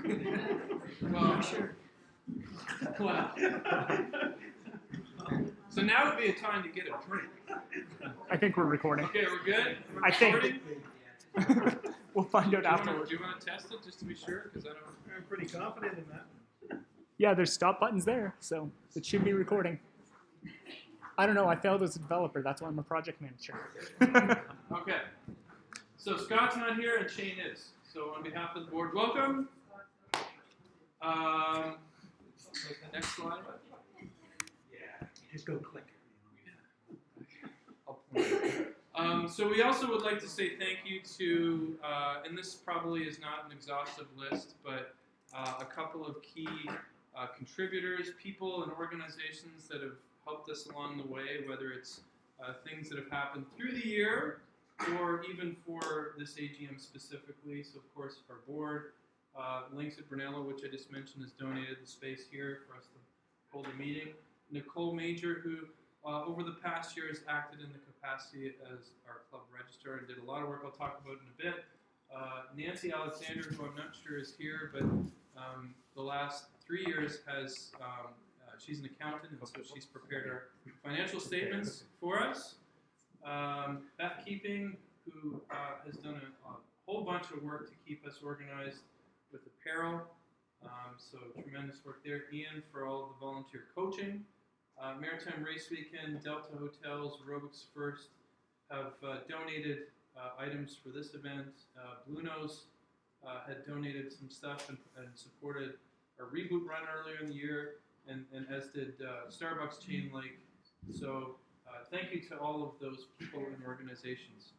Well, sure. Well. So now would be a time to get a drink. I think we're recording. Okay, we're good? We're I think. recording? We'll find out afterwards. Do you want to test it just to be sure? Because I'm pretty confident in that. Yeah, there's stop buttons there, so it should be recording. I don't know, I failed as a developer, that's why I'm a project manager. Okay. So Scott's not here and Shane is. So on behalf of the board, welcome. Next slide. Yeah, just go click. So we also would like to say thank you to, and this probably is not an exhaustive list, but a couple of key contributors, people and organizations that have helped us along the way, whether it's things that have happened through the year or even for this AGM specifically. So of course our board, Links at Brunello, which I just mentioned, has donated the space here for us to hold the meeting. Nicole Major, who over the past year has acted in the capacity as our club registrar and did a lot of work I'll talk about in a bit. Nancy Alexander, who I'm not sure is here, but the last 3 years has, she's an accountant, and so she's prepared our financial statements for us. Beth Keeping, who has done a whole bunch of work to keep us organized with apparel. So tremendous work there. Ian for all of the volunteer coaching. Maritime Race Weekend, Delta Hotels, Aerobics First have donated items for this event. Blue Nose had donated some stuff and supported a reboot run earlier in the year, and as did Starbucks Chain Lake. So thank you to all of those people and organizations.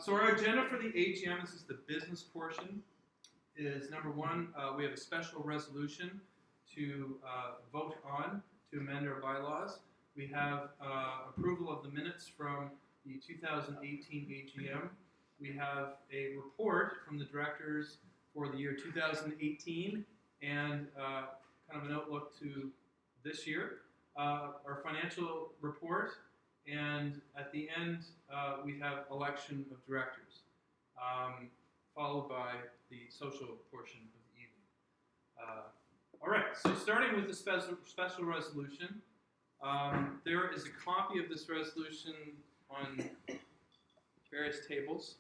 So our agenda for the AGM, this is the business portion, is number one, we have a special resolution to vote on to amend our bylaws. We have approval of the minutes from the 2018 AGM. We have a report from the directors for the year 2018 and kind of an outlook to this year. Our financial report, and at the end we have election of directors, followed by the social portion of the evening. All right, so starting with the special resolution, there is a copy of this resolution on various tables.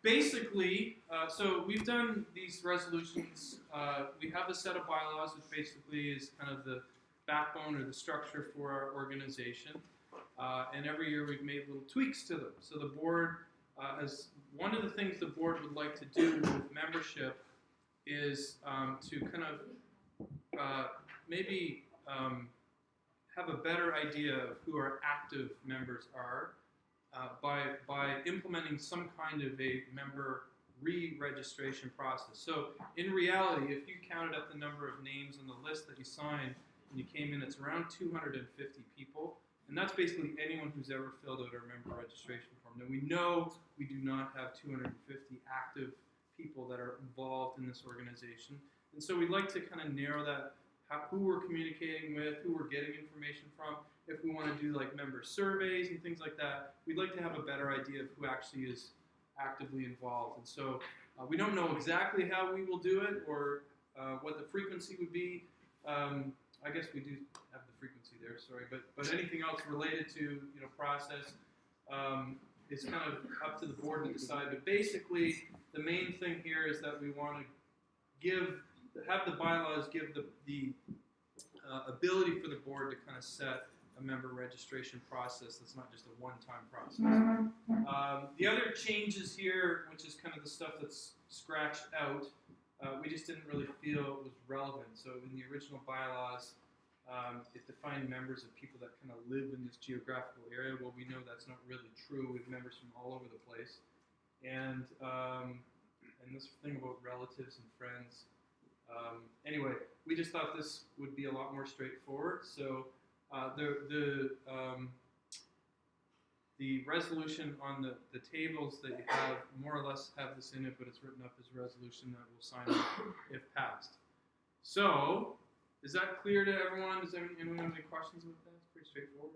Basically, so we've done these resolutions, we have a set of bylaws which basically is kind of the backbone or the structure for our organization, and every year we've made little tweaks to them. So the board, as one of the things the board would like to do with membership is to kind of maybe have a better idea of who our active members are by implementing some kind of a member re-registration process. So in reality, if you counted up the number of names on the list that you signed and you came in, it's around 250 people, and that's basically anyone who's ever filled out our member registration form. Now we know we do not have 250 active people that are involved in this organization, and so we'd like to kind of narrow that, who we're communicating with, who we're getting information from. If we want to do like member surveys and things like that, we'd like to have a better idea of who actually is actively involved. And so we don't know exactly how we will do it or what the frequency would be. I guess we do have the frequency there, sorry, but anything else related to process is kind of up to the board to decide. But basically, the main thing here is that we want to have the bylaws give the ability for the board to kind of set a member registration process that's not just a one-time process. The other changes here, which is kind of the stuff that's scratched out, we just didn't really feel was relevant. So in the original bylaws, it defined members of people that kind of live in this geographical area. Well, we know that's not really true. We have members from all over the place. And this thing about relatives and friends. Anyway, we just thought this would be a lot more straightforward. So the resolution on the tables that you have more or less have this in it, but it's written up as a resolution that we'll sign if passed. So, is that clear to everyone? Does anyone have any questions about that? It's pretty straightforward.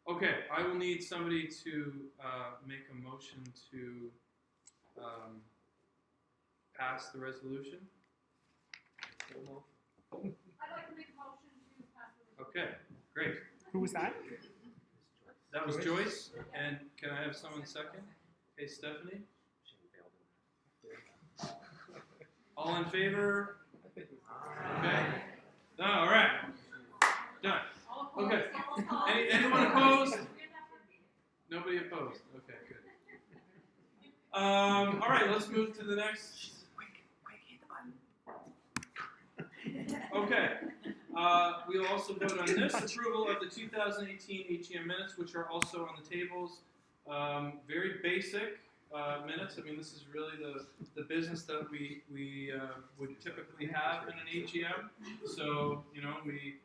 Okay, I will need somebody to make a motion to pass the resolution? I'd like to make a motion to pass the resolution. Okay, great. Who was that? That was Joyce, and can I have someone second? Okay, Stephanie. All in favor? Okay. No, all right. Done. All opposed, Okay. all opposed. Anyone opposed? Nobody opposed. Okay, good. All right, let's move to the next. Okay. We'll also vote on this approval of the 2018 AGM minutes, which are also on the tables. Very basic minutes. I mean, this is really the business that we would typically have in an AGM. So, you know, we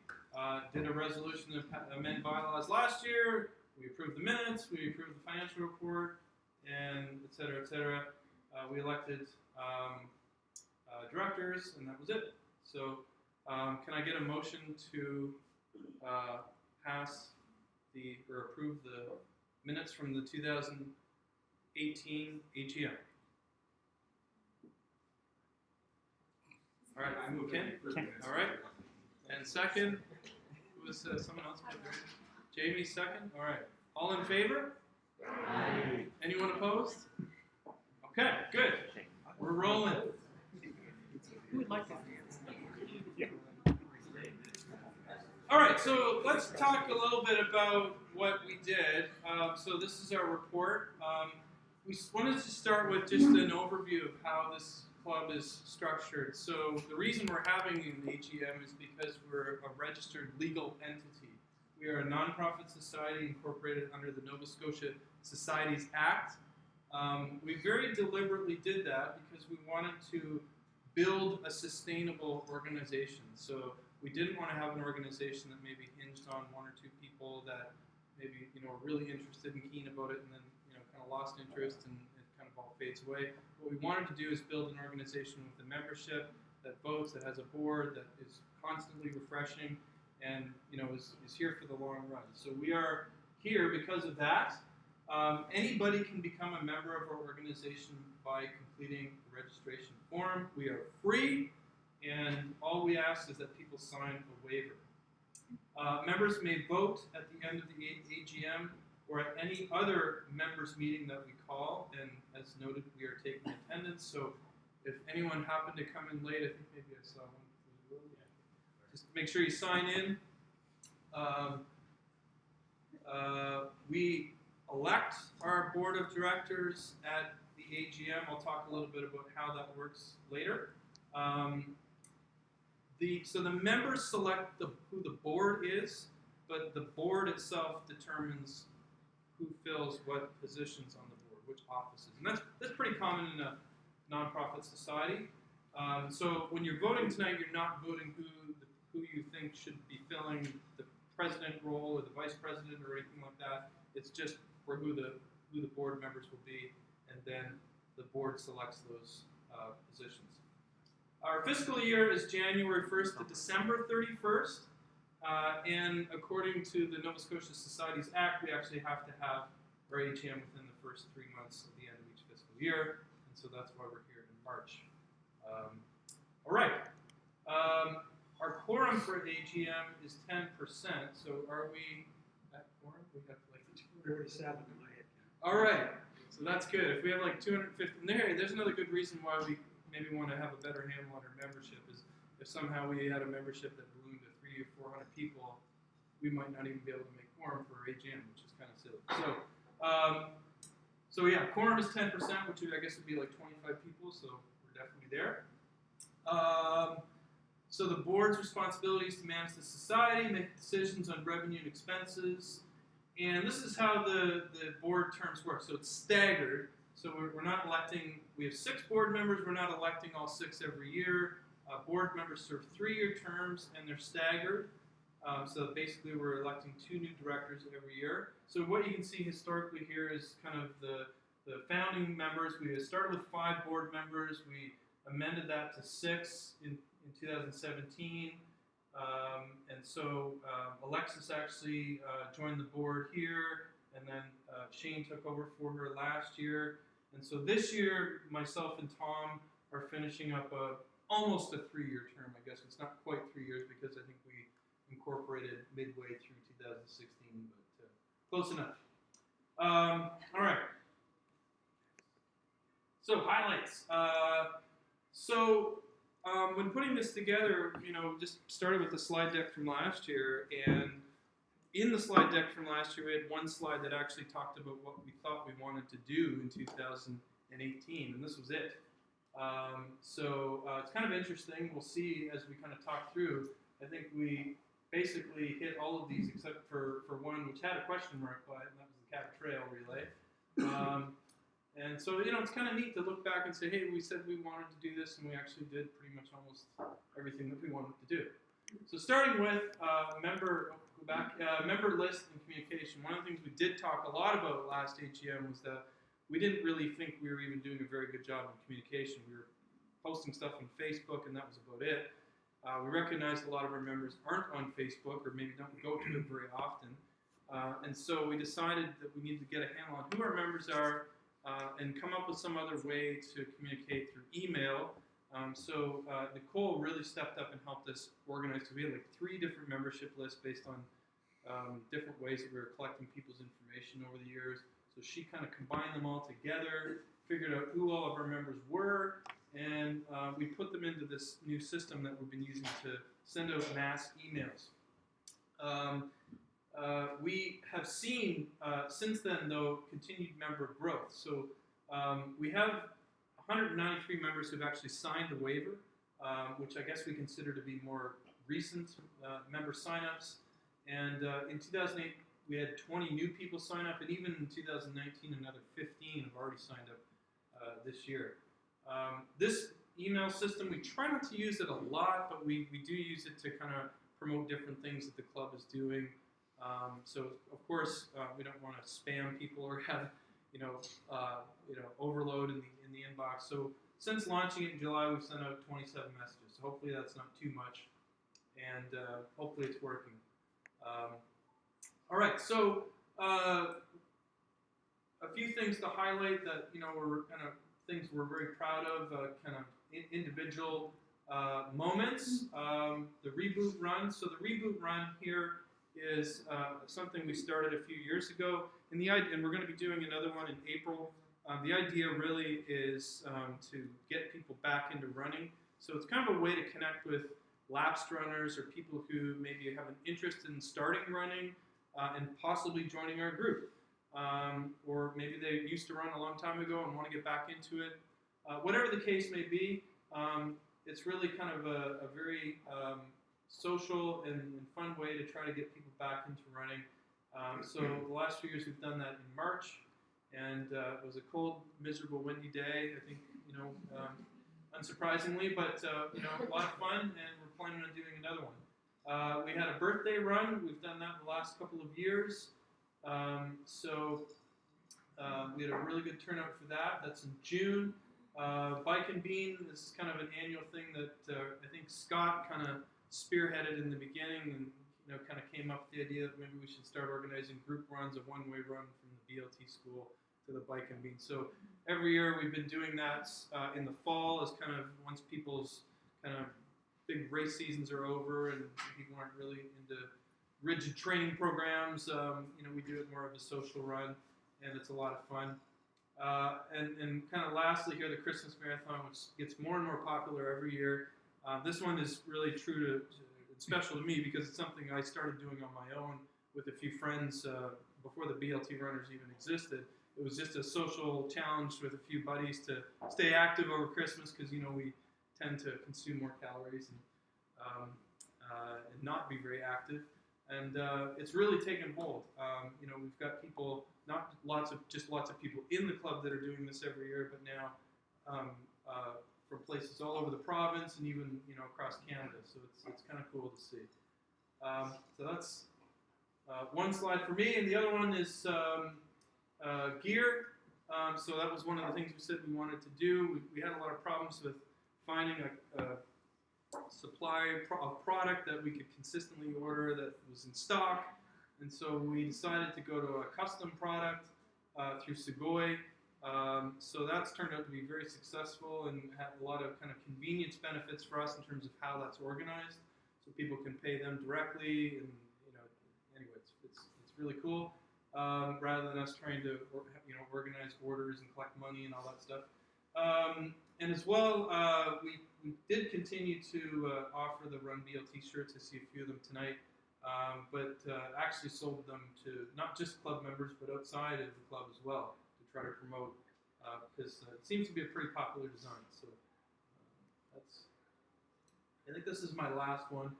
did a resolution to amend bylaws last year. We approved the minutes. We approved the financial report, and et cetera, et cetera. We elected directors, and that was it. So, can I get a motion to pass or approve the minutes from the 2018 AGM? All right, I move Ken. All right, and second, who was someone else? Jamie, second. All right, all in favor? Aye. Anyone opposed? Okay, good. We're rolling. Who would like that? Yeah. All right, so let's talk a little bit about what we did. So this is our report. We wanted to start with just an overview of how this club is structured. So the reason we're having an AGM is because we're a registered legal entity. We are a nonprofit society incorporated under the Nova Scotia Societies Act. We very deliberately did that because we wanted to build a sustainable organization. So we didn't want to have an organization that maybe hinged on one or two people that maybe, you know, are really interested and keen about it and then, you know, kind of lost interest and it kind of all fades away. What we wanted to do is build an organization with a membership that votes, that has a board, that is constantly refreshing and, you know, is here for the long run. So we are here because of that. Anybody can become a member of our organization by completing the registration form. We are free, and all we ask is that people sign a waiver. Members may vote at the end of the AGM or at any other members meeting that we call, and as noted, we are taking attendance. So if anyone happened to come in late, I think maybe I saw one. Just make sure you sign in. We elect our board of directors at the AGM. I'll talk a little bit about how that works later. So the members select who the board is, but the board itself determines who fills what positions on the board, which offices. And that's pretty common in a nonprofit society. So when you're voting tonight, you're not voting who you think should be filling the president role or the vice president or anything like that. It's just for who the board members will be, and then the board selects those positions. Our fiscal year is January 1st to December 31st, and according to the Nova Scotia Societies Act, we actually have to have our AGM within the first 3 months of the end of each fiscal year, and so that's why we're here in March. All right. Our quorum for AGM is 10%, so are we at quorum? We have like 47 in my head. all right, so that's good. If we have like 250, there's another good reason why we maybe want to have a better handle on our membership is if somehow we had a membership that ballooned to 300 or 400 people, we might not even be able to make quorum for AGM, which is kind of silly. So yeah, quorum is 10%, which I guess would be like 25 people, so we're definitely there. So the board's responsibility is to manage the society, make decisions on revenue and expenses, and this is how the board terms work. So it's staggered. So we're not electing, we have 6 board members, we're not electing all 6 every year. Board members serve 3-year terms and they're staggered. So basically we're electing 2 new directors every year. So what you can see historically here is kind of the founding members. We started with 5 board members, we amended that to 6 in 2017. And so Alexis actually joined the board here, and then Shane took over for her last year. And so this year, myself and Tom are finishing up almost a 3-year term. I guess it's not quite 3 years because I think we incorporated midway through 2016, but close enough. All right. So highlights. When putting this together, just started with the slide deck from last year, and in the slide deck from last year, we had one slide that actually talked about what we thought we wanted to do in 2018, and this was it. It's kind of interesting. We'll see as we kind of talk through. I think we basically hit all of these except for one, which had a question mark by it, and that was the Cabot Trail relay. And so, it's kind of neat to look back and say, hey, we said we wanted to do this, and we actually did pretty much almost everything that we wanted to do. So starting with member list and communication. One of the things we did talk a lot about last AGM was that we didn't really think we were even doing a very good job in communication. We were posting stuff on Facebook, and that was about it. We recognized a lot of our members aren't on Facebook or maybe don't go to it very often. And so we decided that we needed to get a handle on who our members are, and come up with some other way to communicate through email. Nicole really stepped up and helped us organize, because we had like 3 different membership lists based on different ways that we were collecting people's information over the years. So she kind of combined them all together, figured out who all of our members were, and we put them into this new system that we've been using to send out mass emails. We have seen, since then, though, continued member growth. So we have 193 members who've actually signed the waiver, which I guess we consider to be more recent member signups. And in 2008, we had 20 new people sign up, and even in 2019, another 15 have already signed up this year. This email system, we try not to use it a lot, but we do use it to kind of promote different things that the club is doing. Of course, we don't want to spam people or have, overload in the inbox. So since launching it in July, we've sent out 27 messages. So hopefully that's not too much, and hopefully it's working. All right, so a few things to highlight that were kind of things we're very proud of, kind of individual moments. The reboot run. So the reboot run here is something we started a few years ago, and we're going to be doing another one in April. The idea really is to get people back into running. So it's kind of a way to connect with lapsed runners or people who maybe have an interest in starting running and possibly joining our group. Or maybe they used to run a long time ago and want to get back into it. Whatever the case may be, it's really kind of a very social and fun way to try to get people back into running. So the last few years we've done that in March, and it was a cold, miserable, windy day, I think, unsurprisingly, but a lot of fun, and we're planning on doing another one. We had a birthday run. We've done that the last couple of years. We had a really good turnout for that. That's in June. Bike and Bean, this is kind of an annual thing that I think Scott kind of spearheaded in the beginning, and kind of came up with the idea that maybe we should start organizing group runs, a one-way run from the BLT school to the Bike and Bean. So every year we've been doing that in the fall, as kind of once people's kind of big race seasons are over and people aren't really into rigid training programs. We do it more of a social run, and it's a lot of fun. And kind of lastly here, the Christmas Marathon, which gets more and more popular every year. This one is really it's special to me because it's something I started doing on my own with a few friends before the BLT runners even existed. It was just a social challenge with a few buddies to stay active over Christmas, because we tend to consume more calories and not be very active. And it's really taken hold. We've got people, not lots of people in the club that are doing this every year, but now from places all over the province and even across Canada. So it's kind of cool to see. So that's one slide for me, and the other one is gear. So that was one of the things we said we wanted to do. We had a lot of problems with finding a supply of product that we could consistently order that was in stock, and so we decided to go to a custom product through Sugoi. So that's turned out to be very successful and have a lot of kind of convenience benefits for us in terms of how that's organized. So people can pay them directly, and anyway, it's really cool. Rather than us trying to organize orders and collect money and all that stuff. And as well, we did continue to offer the Run BLT shirts. I see a few of them tonight, but actually sold them to not just club members, but outside of the club as well to try to promote, because it seems to be a pretty popular design. So I think this is my last one.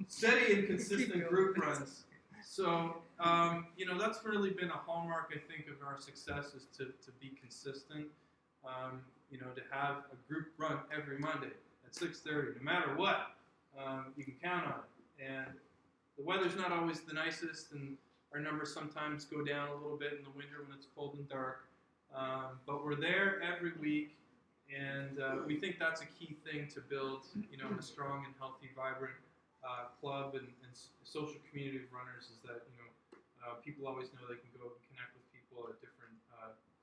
Steady and consistent group runs. So, that's really been a hallmark, I think, of our success is to be consistent. To have a group run every Monday at 6:30, no matter what, you can count on it. And the weather's not always the nicest, and our numbers sometimes go down a little bit in the winter when it's cold and dark. But we're there every week, and we think that's a key thing to build, a strong and healthy, vibrant club and social community of runners is that, people always know they can go and connect with people at different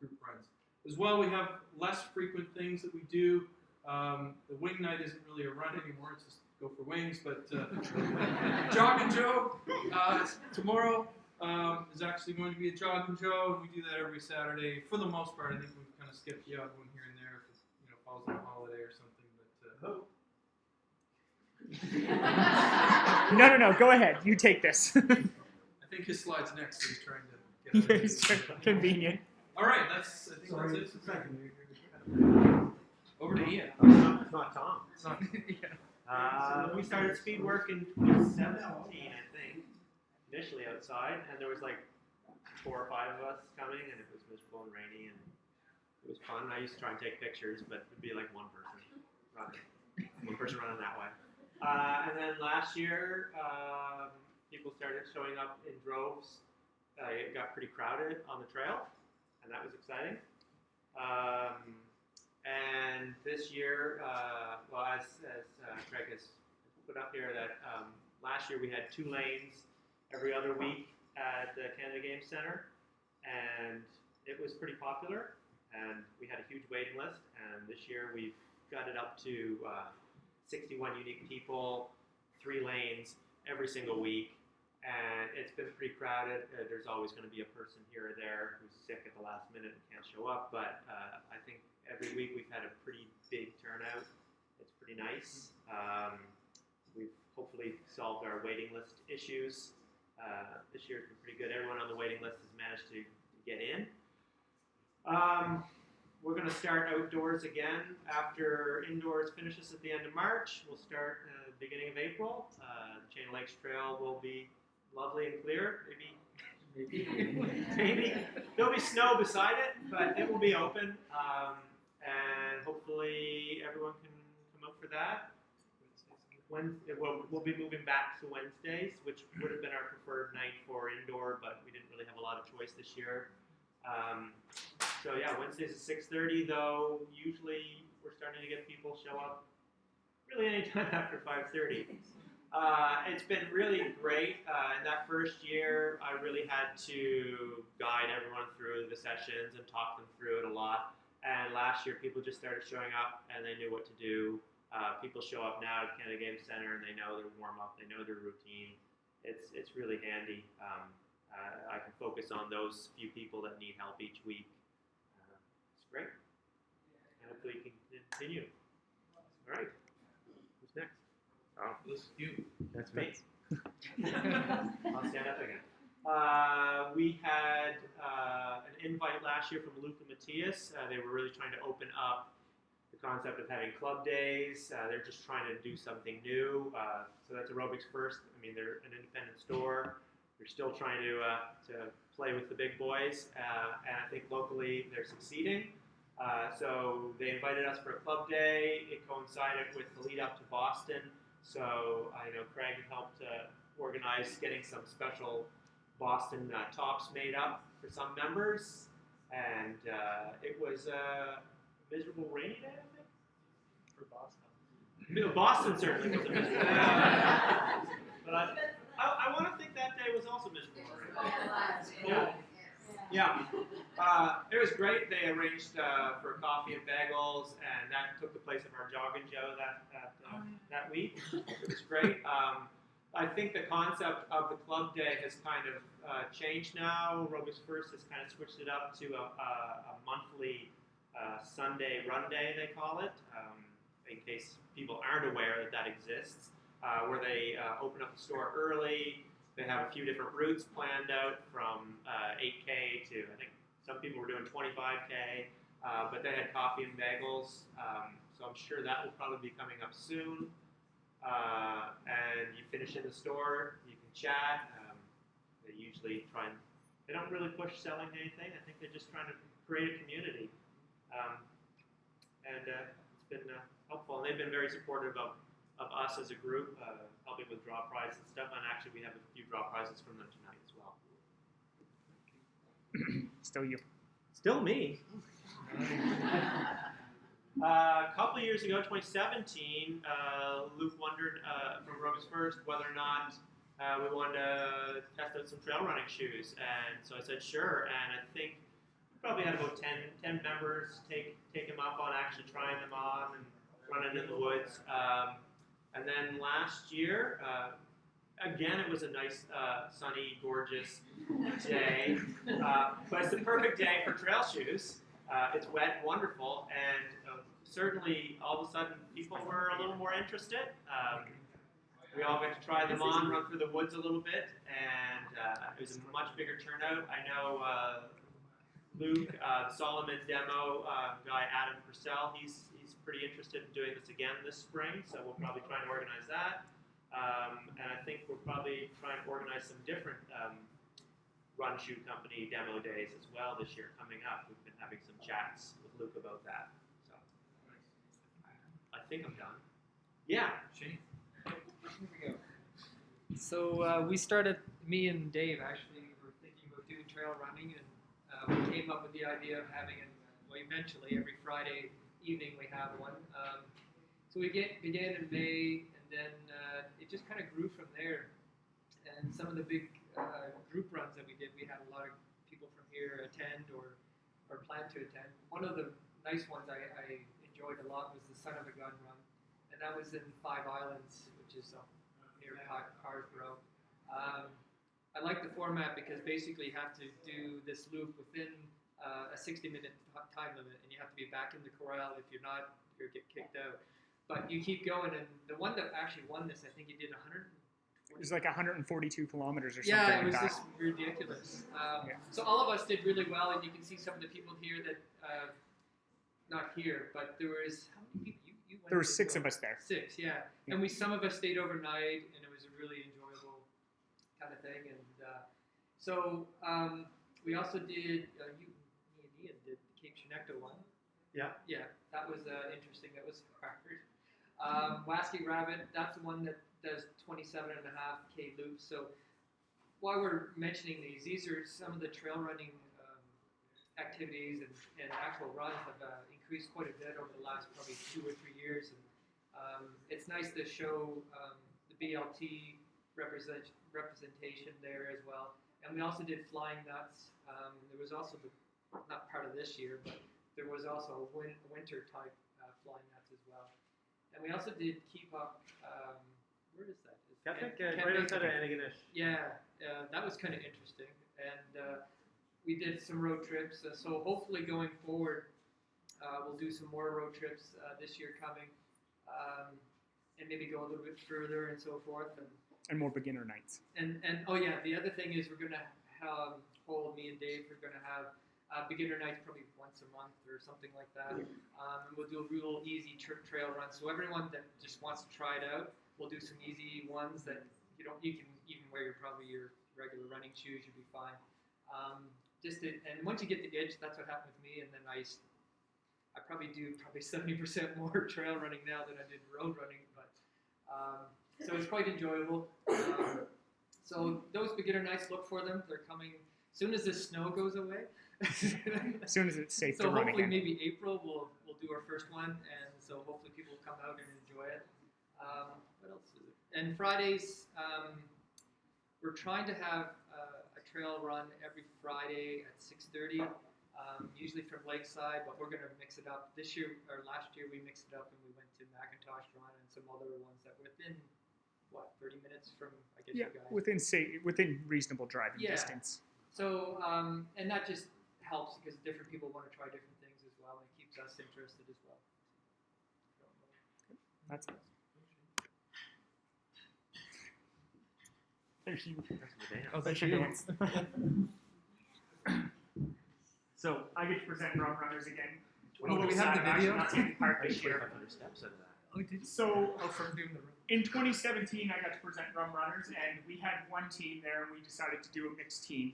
group runs. As well, we have less frequent things that we do. The wing night isn't really a run anymore, it's just go for wings, but Jog and Joe tomorrow is actually going to be a Jog and Joe, and we do that every Saturday. For the most part, I think we've kind of skipped the odd one here and there if it falls on a holiday or something. But No, go ahead. You take this. I think his slide's next, so he's trying to get Very convenient. All right, that's it. Just a second. Over to Ian. It's not Tom. It's not. We started speed work in 2017, I think, initially outside, and there was like 4 or 5 of us coming, and it was miserable and rainy, and it was fun. I used to try and take pictures, but it'd be like one person running that way. And then last year, people started showing up in droves. It got pretty crowded on the trail, and that was exciting. And this year, as Craig has put up here, that last year we had 2 lanes every other week at the Canada Game Center, and it was pretty popular, and we had a huge waiting list, and this year we've got it up to 61 unique people, 3 lanes every single week, and it's been pretty crowded. There's always going to be a person here or there who's sick at the last minute and can't show up, but I think every week we've had a pretty big turnout. It's pretty nice. We've hopefully solved our waiting list issues. This year's been pretty good. Everyone on the waiting list has managed to get in. We're going to start outdoors again after indoors finishes at the end of March. We'll start at the beginning of April. The Chain Lakes Trail will be lovely and clear. Maybe. There'll be snow beside it, but it will be open. And hopefully everyone can come out for that. We'll be moving back to Wednesdays, which would have been our preferred night for indoor, but we didn't really have a lot of choice this year. So yeah, Wednesdays at 6:30, though usually we're starting to get people show up really anytime after 5:30. It's been really great. In that first year, I really had to guide everyone through the sessions and talk them through it a lot. And last year, people just started showing up and they knew what to do. People show up now at Canada Game Center and they know their warm-up, they know their routine. It's really handy. I can focus on those few people that need help each week. It's great. And hopefully you can continue. All right. Who's next? Oh, This you. that's me. I'll stand up again. We had an invite last year from Luke and Matthias. They were really trying to open up the concept of having club days. They're just trying to do something new. So that's aerobics first. I mean, they're an independent store. They're still trying to play with the big boys. And I think locally they're succeeding. So they invited us for a club day. It coincided with the lead up to Boston. So I know Craig helped organize getting some special Boston tops made up for some members, and it was a miserable rainy day, I think. For Boston. Boston certainly was a miserable day. But I want to think that day was also miserable. Right? Yeah, it was great. They arranged for coffee and bagels, and that took the place of our Jog and Joe that week. It was great. I think the concept of the club day has kind of changed now. Roby's First has kind of switched it up to a monthly Sunday run day, they call it, in case people aren't aware that that exists, where they open up the store early. They have a few different routes planned out from 8K to, I think some people were doing 25K, but they had coffee and bagels, so I'm sure that will probably be coming up soon. And you finish in the store, you can chat. They usually they don't really push selling anything. I think they're just trying to create a community. And it's been helpful. And they've been very supportive of us as a group, helping with draw prizes and stuff. And actually, we have a few draw prizes from them tonight as well. Still you. Still me. A couple of years ago, 2017, Luke wondered from Roby's First whether or not we wanted to test out some trail running shoes. And so I said, sure. And I think we probably had about 10 members take him up on actually trying them on and running in the woods. And then last year, again, it was a nice, sunny, gorgeous day. But it's the perfect day for trail shoes. It's wet, wonderful, and certainly all of a sudden people were a little more interested. We all got to try them on, run through the woods a little bit, and it was a much bigger turnout. I know Luke, Solomon demo guy, Adam Purcell, he's pretty interested in doing this again this spring, so we'll probably try and organize that. And I think we'll probably try and organize some different run shoe company demo days as well this year coming up. We've been having some chats with Luke about that. So I think I'm done. Yeah. Shane. Here we go. So we started, me and Dave actually were thinking about doing trail running, and we came up with the idea of having it, well, eventually every Friday evening we have one. So we began in May, and then it just kind of grew from there. And some of the big group runs that we did, we had a lot of people from here attend or plan to attend. One of the nice ones I enjoyed a lot was the Son of a Gun run, and that was in Five Islands, which is near Carsborough. I like the format because basically you have to do this loop within a 60-minute time limit, and you have to be back in the corral. If you're not, you'll get kicked out. But you keep going, and the one that actually won this, I think he did 100. It was like 142 kilometers or something Yeah, it was like that. just ridiculous. So all of us did really well, and you can see some of the people here that, not here, but there was, how many people? You went There were as 6 well. of us there. 6, yeah. And some of us stayed overnight, and it was a really enjoyable kind of thing. And so we also did, me and Ian did the Cape Chinecto one. Yeah. Yeah, that was interesting. That was hard. Wasky Rabbit, that's the one that does 27.5K loops. So while we're mentioning these are some of the trail running activities and actual runs have increased quite a bit over the last probably 2 or 3 years. And it's nice to show the BLT representation there as well. And we also did Flying Nuts. There was also not part of this year, but there was also a winter type Flying Nuts as well. And we also did Keep Up. Where is that? Right outside of Antigonish. Yeah, that was kind of interesting. And we did some road trips. So hopefully going forward, we'll do some more road trips this year coming, and maybe go a little bit further and so forth. And more beginner nights. And oh yeah, the other thing is we're gonna have me and Dave are gonna have beginner nights probably once a month or something like that. And we'll do a real easy trail run. So everyone that just wants to try it out, we'll do some easy ones that you can even wear your regular running shoes, you'll be fine. And once you get the itch, that's what happened with me. And then I probably do 70% more trail running now than I did road running. But so it's quite enjoyable. So those beginner nights, look for them. They're coming as soon as the snow goes away. As soon as it's safe so to run hopefully again. maybe April we'll do our first one, and so hopefully people will come out and enjoy it. What else is it? And Fridays, we're trying to have a trail run every Friday at 6:30, usually from Lakeside, but we're going to mix it up. This year, or last year, we mixed it up and we went to Macintosh Run and some other ones that were within, 30 minutes from, I guess, Yeah, you guys. within reasonable driving Yeah. distance. So, and that just helps because different people want to try different things as well, and keeps us interested as well. That's it. There's you. Oh, There's your dance. So I get to present Rum Runners again. Oh, do we have the I'm actually video? not taking part this year. Oh, did you? So From doing the run. in 2017, I got to present Rum Runners, and we had one team there, and we decided to do a mixed team.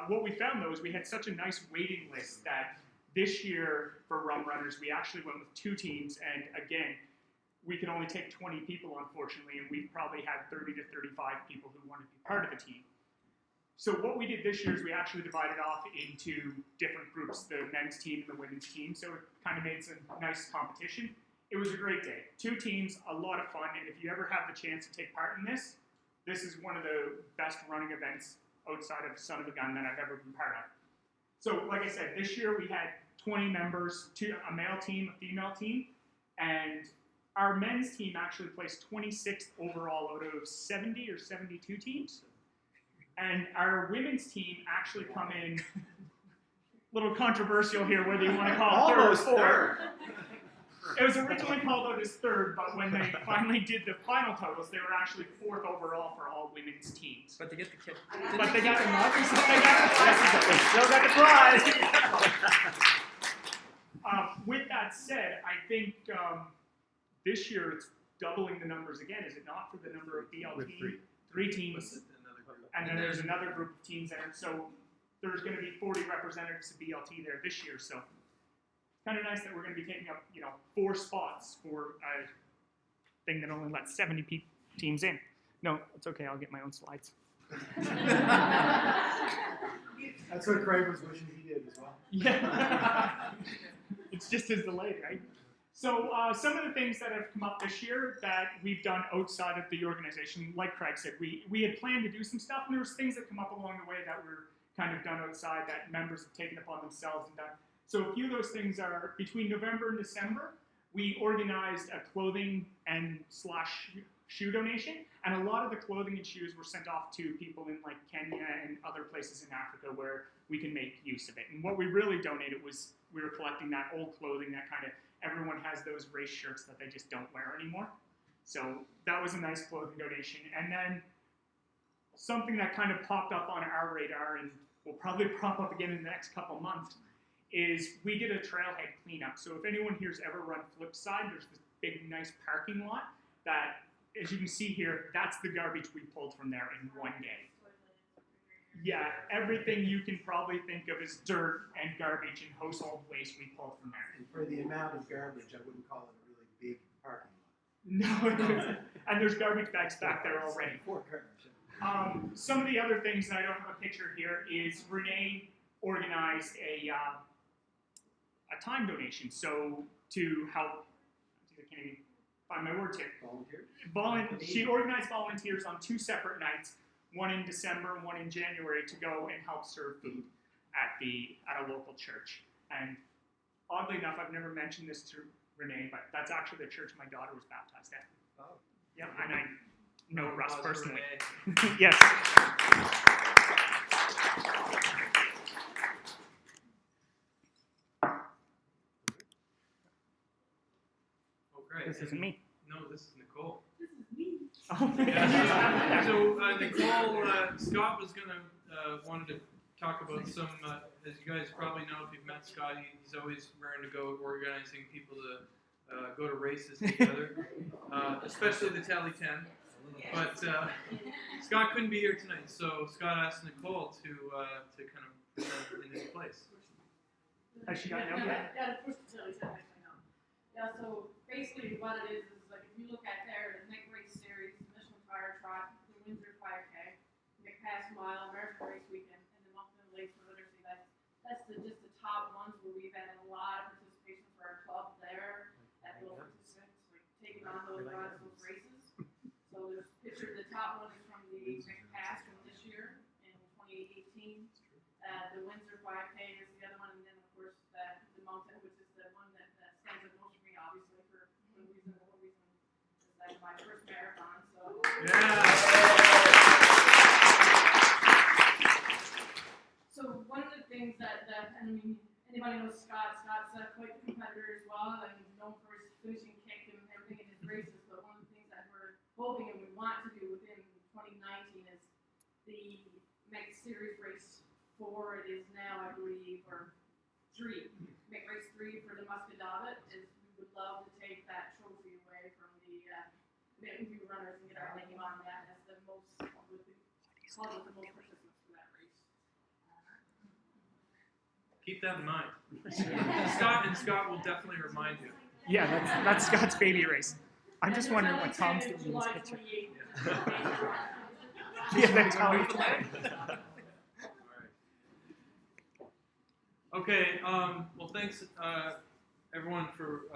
What we found, though, is we had such a nice waiting list that this year for Rum Runners, we actually went with 2 teams, and again, we could only take 20 people, unfortunately, and we probably had 30 to 35 people who wanted to be part of the team. So what we did this year is we actually divided off into different groups, the men's team and the women's team, so it kind of made some nice competition. It was a great day. 2 teams, a lot of fun, and if you ever have the chance to take part in this, this is one of the best running events outside of Son of a Gun that I've ever been part of. So like I said, this year we had 20 members, a male team, a female team, and our men's team actually placed 26th overall out of 70 or 72 teams. And our women's team actually come in, a little controversial here whether you want to call it Almost third or third. fourth. It was originally called out as third, but when they finally did the final totals, they were actually 4th overall for all women's teams. But to get the kid. But they got them up. Still got the prize. With that said, I think this year it's doubling the numbers again, is it not, for the number of BLT? 3 teams, and then there's another group of teams that are, so there's going to be 40 representatives of BLT there this year, so it's kind of nice that we're going to be taking up, 4 spots for a thing that only lets 70 teams in. No, it's okay, I'll get my own slides. That's what Craig was wishing he did as well. Yeah. It's just as delayed, right? So some of the things that have come up this year that we've done outside of the organization, like Craig said, we had planned to do some stuff, and there was things that come up along the way that were kind of done outside that members have taken upon themselves and done. So a few of those things are, between November and December, we organized a clothing and / shoe donation, and a lot of the clothing and shoes were sent off to people in like Kenya and other places in Africa where we can make use of it. And what we really donated was, we were collecting that old clothing that kind of, everyone has those race shirts that they just don't wear anymore. So that was a nice clothing donation. And then something that kind of popped up on our radar, and will probably pop up again in the next couple months, is we did a trailhead cleanup. So if anyone here's ever run Flipside, there's this big, nice parking lot that, as you can see here, that's the garbage we pulled from there in one day. Yeah, everything you can probably think of as dirt and garbage and household waste we pulled from there. And for the amount of garbage, I wouldn't call it a really big parking lot. No, it isn't. And there's garbage bags back there already. 4 cars. Some of the other things that I don't have a picture here is Renee organized a time donation. So to help, I can't even find my words here. Volunteers? She organized volunteers on 2 separate nights, one in December and one in January, to go and help serve food at a local church. And oddly enough, I've never mentioned this to Renee, but that's actually the church my daughter was baptized at. Oh. Yep, and I know Russ Pause for personally. Renee. Yes. Oh, great. This isn't me. No, this is Nicole. Oh, Yeah, so Nicole, Scott was wanted to talk about some, as you guys probably know, if you've met Scott, he's always raring to go organizing people to go to races together, especially the Tally 10. But Scott couldn't be here tonight, so Scott asked Nicole to kind of present in his place. Has she got no yet? Yeah, of course the Tally 10 I know. Yeah, so basically what it is like, if you look at there, the Nick Race Series, the Michelin Fire Trot, the Windsor 5K, McPass Mile, American Race Weekend, and the Mountain Lakes Literacy. That's just the top ones where we've had a lot of participation for our club there at those participants, like taking on those races. So there's picture, the top one is from the McPass from this year in 2018. So one of the things that I mean, anybody knows Scott? Scott's quite the competitor as well, and known for his finishing kick and everything in his races. But one of the things that we're hoping and we want to do within 2019 is the next series race 4. It is now, I believe, or 3. Make race 3 for the Muscadavit is we would love to take that trophy away from the Mountain View runners and get our name on that as the most with the call it the most participants for that race. Keep that in mind. Scott will definitely remind you. Yeah, that's Scott's baby race. I'm just wondering what Tom's doing in this July picture. 28th. Yeah, that's how we Okay, well, thanks everyone for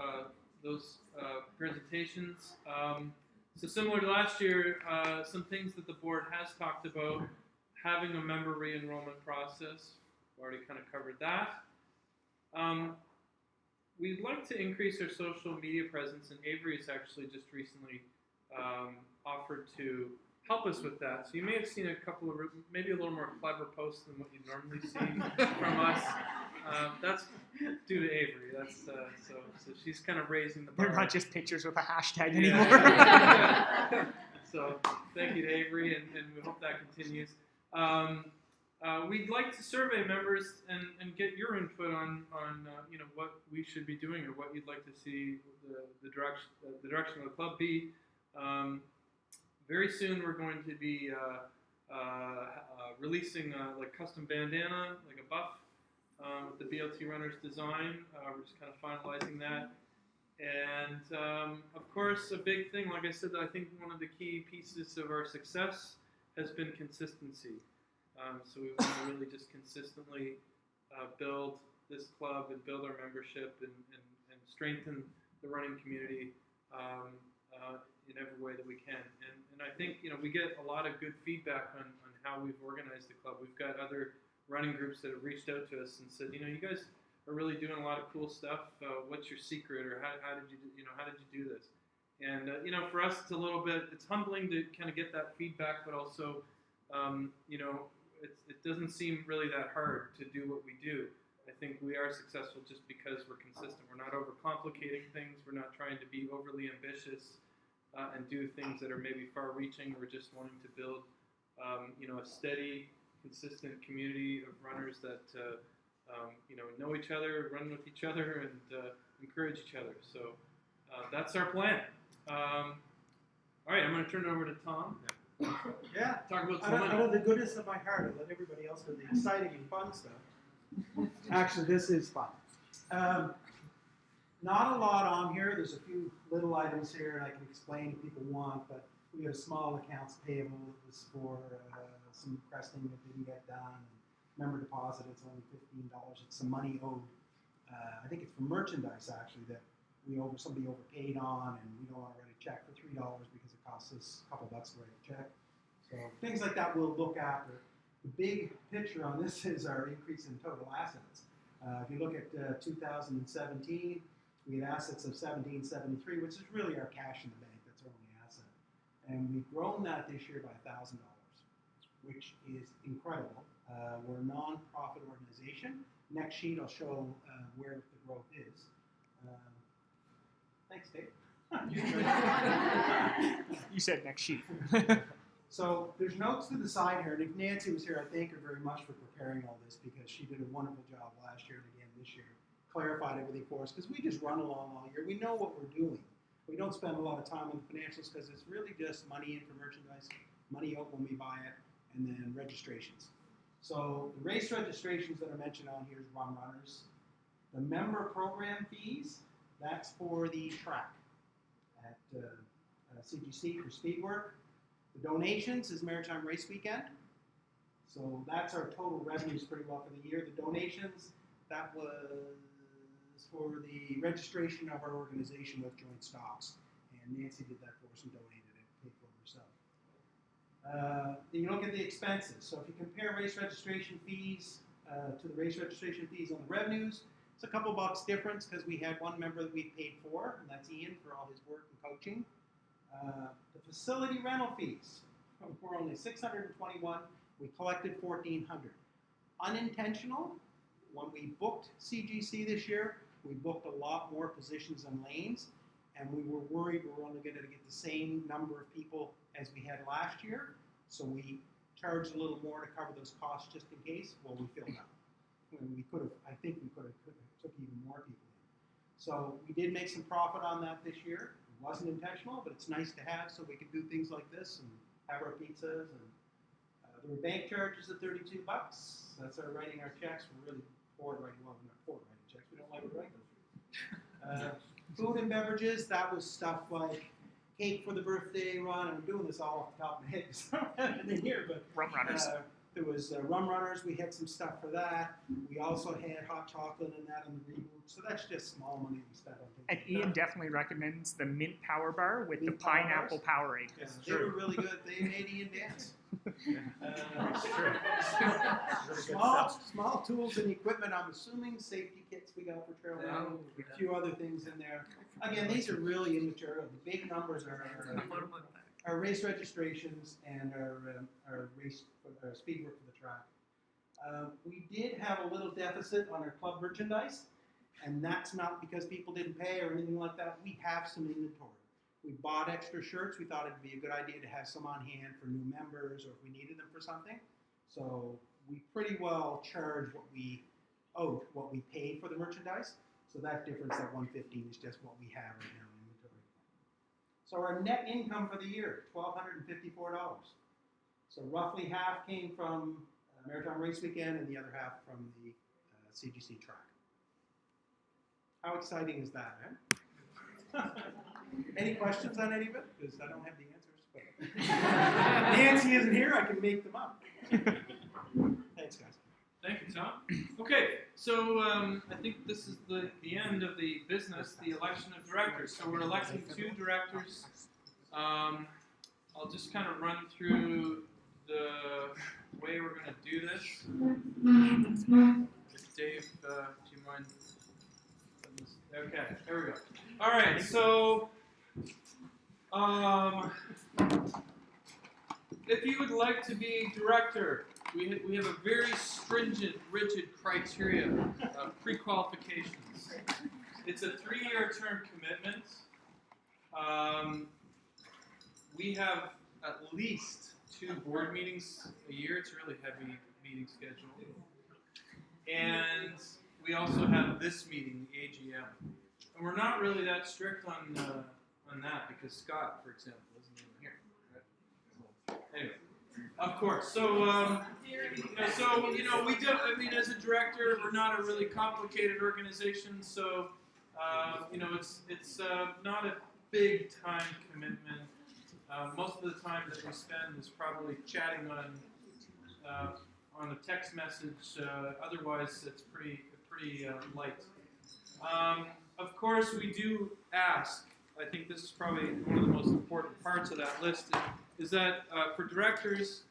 those presentations. So similar to last year, some things that the board has talked about, having a member re-enrollment process. We've already kind of covered that. We'd like to increase our social media presence, and Avery has actually just recently offered to help us with that. So you may have seen a couple of, maybe a little more clever posts than what you normally see from us. That's due to Avery. That's so she's kind of raising the bar. They're not just pictures with a hashtag Yeah. anymore. So thank you to Avery, and we hope that continues. We'd like to survey members and get your input on what we should be doing or what you'd like to see the direction of the club be. Very soon we're going to be releasing like custom bandana, like a buff with the BLT runners design. We're just kind of finalizing that. And of course, a big thing, like I said, I think one of the key pieces of our success has been consistency. So we want to really just consistently build this club and build our membership and strengthen the running community in every way that we can. And I think we get a lot of good feedback on how we've organized the club. We've got other running groups that have reached out to us and said, you guys are really doing a lot of cool stuff. What's your secret, or how did you do this? And for us, it's a little bit, it's humbling to kind of get that feedback, but also it doesn't seem really that hard to do what we do. I think we are successful just because we're consistent. We're not overcomplicating things. We're not trying to be overly ambitious and do things that are maybe far-reaching. We're just wanting to build, a steady, consistent community of runners that know each other, run with each other, and encourage each other. So that's our plan. All right, I'm going to turn it over to Tom. Yeah. Talk about some money. Out of the goodness of my heart, I let everybody else do the exciting and fun stuff. Actually, this is fun. Not a lot on here. There's a few little items here, and I can explain if people want, but we have small accounts payable. It was for some cresting that didn't get done. Member deposit, it's only $15. It's some money owed. I think it's for merchandise, actually, that somebody overpaid on, and we don't want to write a check for $3 because it costs us a couple bucks to write a check. So things like that we'll look after. The big picture on this is our increase in total assets. If you look at 2017, we had assets of $1773, which is really our cash in the bank. That's our only asset. And we've grown that this year by $1,000, which is incredible. We're a non-profit organization. Next sheet, I'll show where the growth is. Thanks, Dave. You said next sheet. So there's notes to the side here, and if Nancy was here, I thank her very much for preparing all this because she did a wonderful job last year and again this year. Clarified everything for us because we just run along all year. We know what we're doing. We don't spend a lot of time on the financials because it's really just money in for merchandise, money out when we buy it, and then registrations. So the race registrations that are mentioned on here is run runners. The member program fees, that's for the track at CGC for speed work. The donations is Maritime Race Weekend. So that's our total revenues pretty well for the year. The donations, that was for the registration of our organization with joint stocks. And Nancy did that for us and donated it, paid for it herself. Then you look at the expenses. So if you compare race registration fees to the race registration fees on the revenues, it's a couple bucks difference because we had one member that we paid for, and that's Ian for all his work and coaching. The facility rental fees were only $621. We collected $1,400. Unintentional. When we booked CGC this year, we booked a lot more positions and lanes, and we were worried we were only going to get the same number of people as we had last year. So we charged a little more to cover those costs just in case. Well, we filled up. When we could have, I think we could have took even more people in. So we did make some profit on that this year. It wasn't intentional, but it's nice to have so we can do things like this and have our pizzas. And there were bank charges at $32. That's our writing our checks. We're really poor at writing. Well, we're not poor at writing checks. We don't like to write those. Food and beverages. That was stuff like cake for the birthday run. I'm doing this all off the top of my head because I don't have anything here, but Rum runners. there was rum runners. We had some stuff for that. We also had hot chocolate and that on the reboot. So that's just small money we spent on things. And like Ian that. definitely recommends the mint power bar with Mint the power pineapple Powerade. Yeah, they were really good. They made Ian dance. Small tools and equipment. I'm assuming safety kits we got for trail running. A few other things in there. Again, these are really immaterial. The big numbers are race registrations and our race speed work for the track. We did have a little deficit on our club merchandise, and that's not because people didn't pay or anything like that. We have some inventory. We bought extra shirts. We thought it'd be a good idea to have some on hand for new members or if we needed them for something. So we pretty well charged what we owed, what we paid for the merchandise. So that difference, that $115, is just what we have right now in inventory. So our net income for the year, $1,254. So roughly half came from Maritime Race Weekend and the other half from the CGC track. How exciting is that, eh? Any questions on any of it? Because I don't have the answers. But Nancy isn't here, I can make them up. Thanks, guys. Thank you, Tom. Okay, so I think this is the end of the business, the election of directors. So we're electing 2 directors. I'll just kind of run through the way we're going to do this. Dave, do you mind? Okay, there we go. All right, so if you would like to be director, we have a very stringent, rigid criteria of pre-qualifications. It's a 3-year term commitment. We have at least 2 board meetings a year. It's a really heavy meeting schedule. And we also have this meeting, the AGM. And we're not really that strict on that because Scott, for example, isn't even here. Right? Anyway, of course. So, we don't. I mean, as a director, we're not a really complicated organization. So, it's not a big time commitment. Most of the time that we spend is probably chatting on a text message. Otherwise, it's pretty light. Of course, we do ask. I think this is probably one of the most important parts of that list. Is that for directors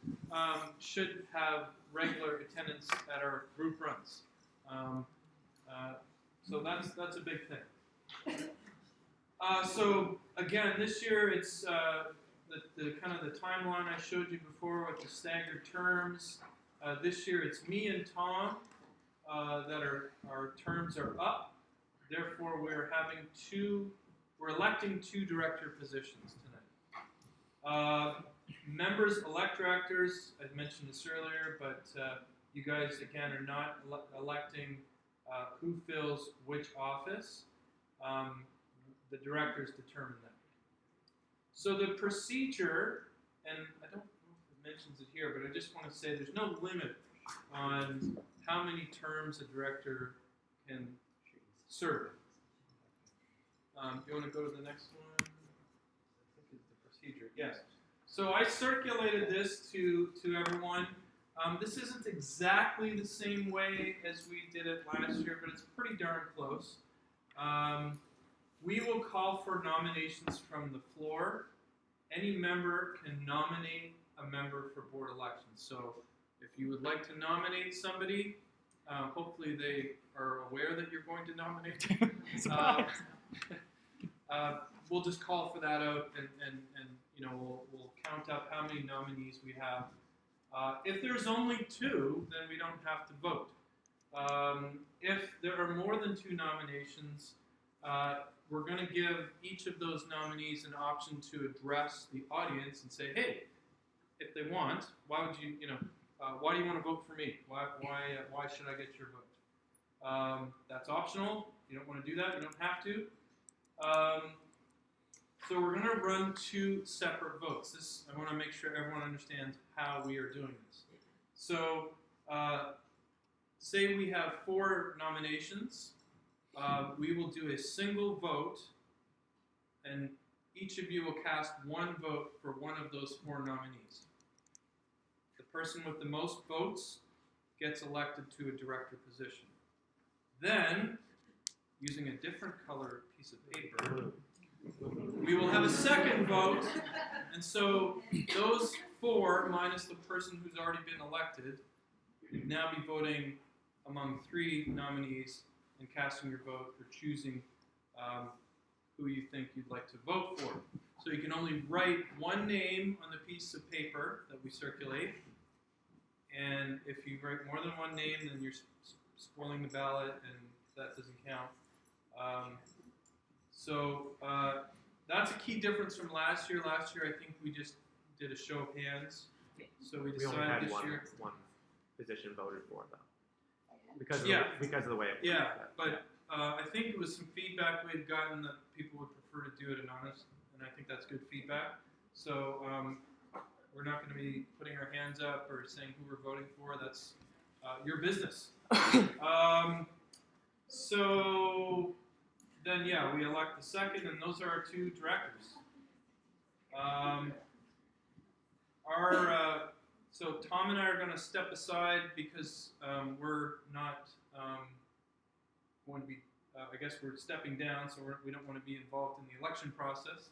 should have regular attendance at our group runs. So that's a big thing. So again, this year it's the kind of the timeline I showed you before with the staggered terms. This year it's me and Tom that our terms are up. Therefore, we're electing 2 director positions tonight. Members elect directors. I mentioned this earlier, but you guys again are not electing who fills which office. The directors determine that. So the procedure, and I don't know if it mentions it here, but I just want to say there's no limit on how many terms a director can serve. Do you want to go to the next one? I think it's the procedure. Yes. So I circulated this to everyone. This isn't exactly the same way as we did it last year, but it's pretty darn close. We will call for nominations from the floor. Any member can nominate a member for board elections. So if you would like to nominate somebody, hopefully they are aware that you're going to nominate. we'll just call for that out, and we'll count up how many nominees we have. If there's only 2, then we don't have to vote. If there are more than 2 nominations, we're going to give each of those nominees an option to address the audience and say, hey, if they want, why would why do you want to vote for me? Why should I get your vote? That's optional. You don't want to do that. You don't have to. So we're going to run 2 separate votes. I want to make sure everyone understands how we are doing this. So say we have 4 nominations. We will do a single vote, and each of you will cast 1 vote for one of those 4 nominees. The person with the most votes gets elected to a director position. Then, using a different color piece of paper, we will have a second vote, and so those 4 minus the person who's already been elected would now be voting among 3 nominees and casting your vote for choosing who you think you'd like to vote for. So you can only write 1 name on the piece of paper that we circulate, and if you write more than 1 name, then you're spoiling the ballot, and that doesn't count. So that's a key difference from last year. Last year, I think we just did a show of hands. So we We only decided had this year. one position voted for, though. Because of, Yeah. because of the way it works. Yeah, but I think it was some feedback we had gotten that people would prefer to do it anonymous, and I think that's good feedback. So we're not going to be putting our hands up or saying who we're voting for. That's your business. So then, yeah, we elect the second, and those are our 2 directors. So Tom and I are going to step aside because we're not going to be, I guess we're stepping down, so we don't want to be involved in the election process.